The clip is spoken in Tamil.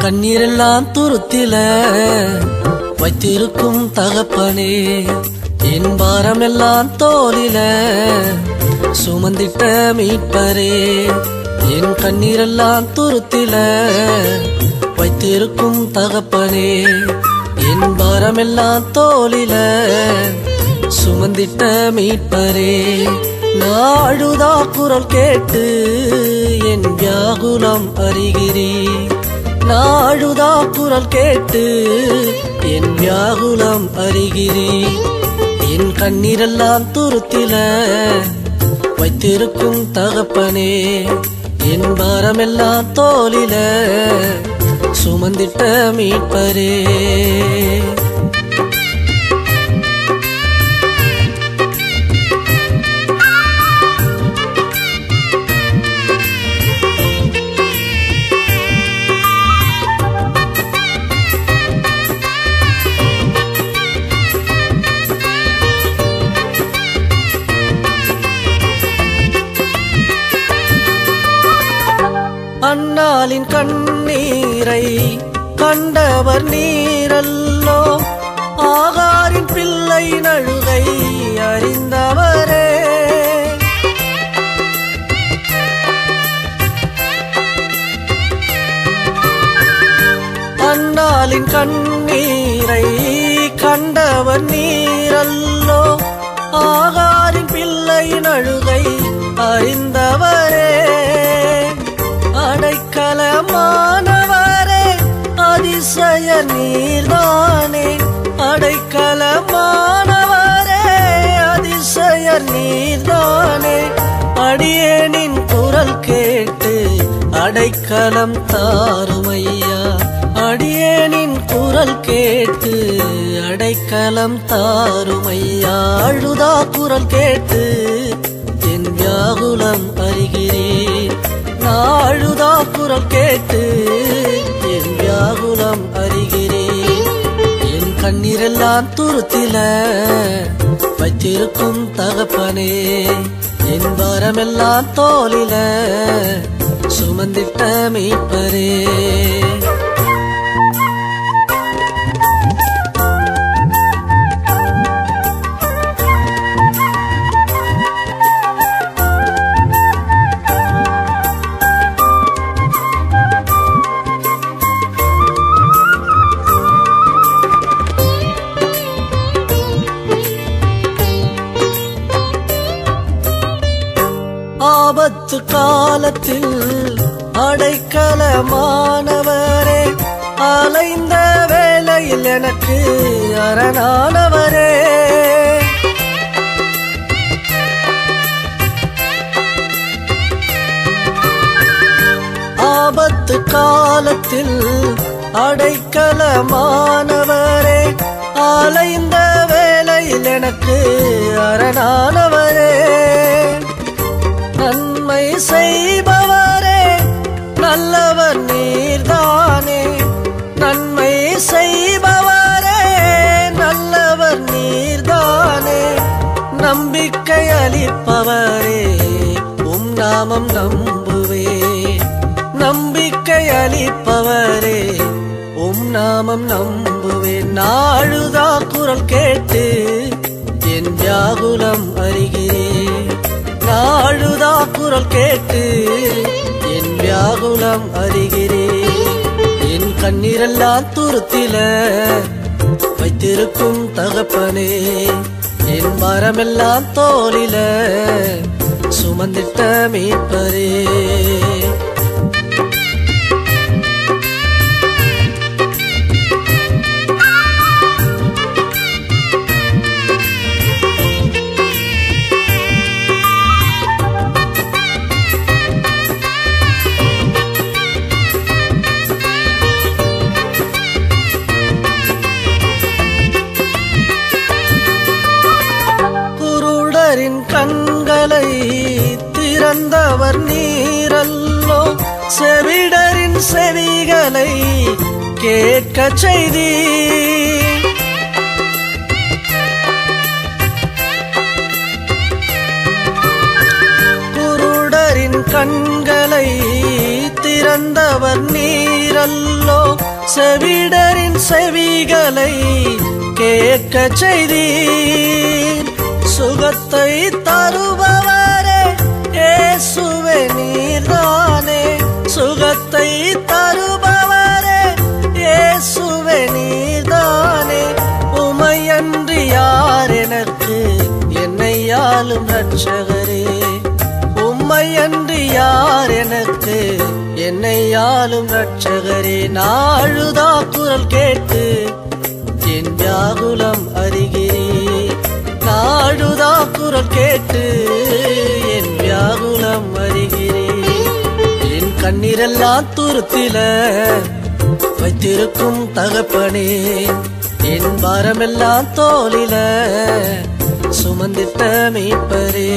கண்ணீரெல்லாம் துருத்தில வைத்திருக்கும் தகப்பனே, என் பாரமெல்லாம் தோளில சுமந்திட்ட மீட்பரே. என் கண்ணீரெல்லாம் துருத்தில வைத்திருக்கும் தகப்பனே, என் பாரமெல்லாம் தோளில சுமந்திட்ட மீட்பரே. நான் அழுதா குரல் கேட்டு என் வியாகுலம் அறிகிறீ. நான் அழுதா குரல் கேட்டு என் வியாகுலம் அறிகிறீ. என் கண்ணீரெல்லாம் துருத்தில வைத்திருக்கும் தகப்பனே, என் பாரமெல்லாம் தோளில சுமந்திட்ட மீட்பரே. அன்னாளின் கண்ணீரை கண்டவர் நீரல்லோ, ஆகாரின் பிள்ளை நழுகை அறிந்தவரே. அன்னாளின் கண்ணீரை கண்டவர் நீரல்லோ, ஆகாரின் பிள்ளை நழுகை அறிந்தவரே. அடைக்கலமானவரே அதிசய நீர்தானே, அடைக்கலமானவரே அதிசய நீர்தானே. அடியேனின் குரல் கேட்டு அடைக்கலம் தாருமையா, அடியேனின் குரல் கேட்டு அடைக்கலம் தாருமையா. அழுதா குரல் கேட்டு என் வியாகுலம் அறிகிறேன். அழுதா குரல் கேட்டு என் வியாகுலம் அறிகிறேன். என் கண்ணீரெல்லாம் துருத்தில வைத்திருக்கும் தகப்பனே, என் பாரமெல்லாம் தோளில சுமந்திட்ட மீட்பரே. ஆபத்து காலத்தில் அடைக்கலமானவரே, அலைந்த வேளையில் எனக்கு அரணானவரே. ஆபத்து காலத்தில் அடைக்கலமானவரே, அலைந்த வேளையில் எனக்கு அரணானவரே. நன்மை செய்பவரே நல்லவர் நீர்தானே, நன்மை செய்பவரே நல்லவர் நீர்தானே. நம்பிக்கை அளிப்பவரே உம் நாமம் நம்புவே, நம்பிக்கை அளிப்பவரே உம் நாமம் நம்புவே. நாழுதா குரல் கேட்டு என் வியாகுலம் அறிகிறேன். நாழுதா குரல் கேட்டு என் வியாகுலம் அறிகிறேன். என் கண்ணீரெல்லாம் துருத்தில வைத்திருக்கும் தகப்பனே, என் பாரமெல்லாம் தோளில சுமந்திட்ட மீட்பரே. கண்களை திறந்தவர் நீரல்லோ, செவிடரின் செவிகளை கேட்க செய்தி. குருடரின் கண்களை திறந்த திறந்தவர் நீரல்லோ செவிடரின் செவிகளை கேட்கச் செய்தீர் சுகத்தை தருபவரே இயேசுவே நீர்தானே சுகத்தை தருபவரே இயேசுவே நீர்தானே உமையன்றி யார் எனக்கு என்னை ஆளும் இரட்சகரே உம்மையன்றி யார் எனக்கு என்னை ஆளும் இரட்சகரே நாழுதா குரல் கேட்டு என் வியாகுலம் அறிகிறீர் நாழுதா குரல் கேட்டு என் வியாகுலம் அறிகிறீர் என் கண்ணீரெல்லாம் துருத்தில வைத்திருக்கும் தகப்பனே என் பாரமெல்லாம் தோளில சுமந்திட்ட மீட்பரே